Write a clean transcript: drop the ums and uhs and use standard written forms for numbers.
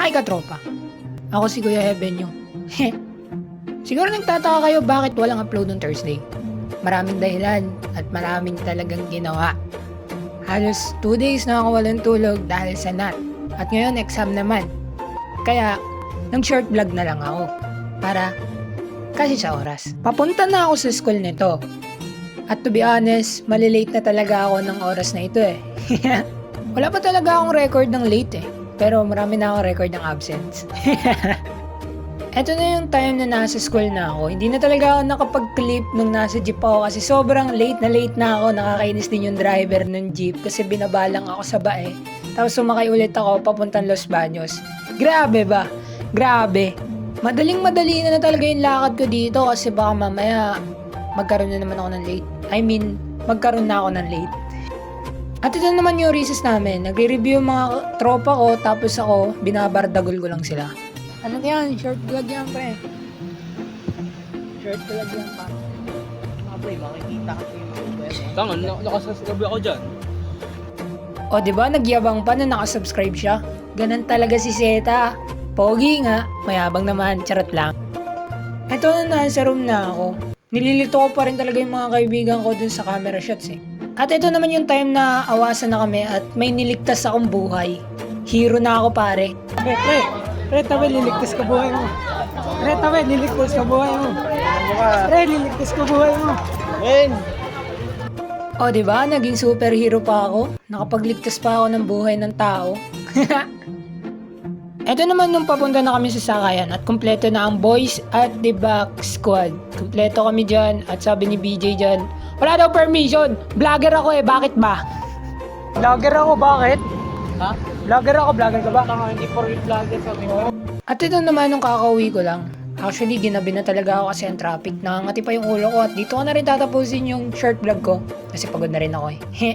Hi katropa, ako si Kuya Heaven yung siguro nagtataka kayo bakit walang upload ng Thursday. Maraming dahilan at maraming talagang ginawa. Halos 2 days na ako walang tulog dahil sa NAT. At ngayon exam naman. Kaya nag-short vlog na lang ako para kasi sa oras. Papunta na ako sa school nito. At to be honest, malilate na talaga ako ng oras na ito eh. Wala pa talaga akong record ng late eh. Pero marami na akong record ng absence. Eto na yung time na nasa school na ako. Hindi na talaga ako nakapag-clip nung nasa jeep ako kasi sobrang late na ako. Nakakainis din yung driver ng jeep kasi binabalang ako sa bae. Tapos sumakay ulit ako papuntang Los Baños. Grabe ba? Grabe. Madaling-madali na talaga yung lakad ko dito kasi baka mamaya magkaroon na naman ako ng late. Magkaroon na ako ng late. At ito naman yung recess namin. Nagre-review yung mga tropa ko tapos ako, binabardagol ko lang sila. Ano yan? Short vlog yan, pre. Short vlog yan, pa. Mga pre, makikita ka yung mga tangan, nakasasagabi ako dyan. O, diba? Nagyabang pa na nakasubscribe siya. Ganun talaga si Zeta. Pogi nga. Mayabang naman. Charot lang. Eto na, nasa room na ako. Nililito ko pa rin talaga yung mga kaibigan ko dun sa camera shots eh. At ito naman yung time na awasan na kami at may niligtas akong buhay. Hero na ako, pare. Pre, tabi, liligtas ka buhay mo. Pre, tabi, liligtas ka buhay mo. Pre, liligtas ka buhay mo. Men! O, diba? Naging superhero pa ako. Nakapagligtas pa ako ng buhay ng tao. Eto naman nung papunta na kami sa sakayan at kumpleto na ang boys at the back squad. Kumpleto kami dyan at sabi ni BJ dyan, wala daw permission. Vlogger ako eh, bakit ba? Vlogger ako, bakit? Ha? Vlogger ka ba? Hindi for vlogger sabi mo. At ito naman nung kakauwi ko lang. Actually, ginabi na talaga ako kasi ang traffic. Nakangati pa yung ulo ko at dito ko na rin tatapusin yung short vlog ko. Kasi pagod na rin ako eh.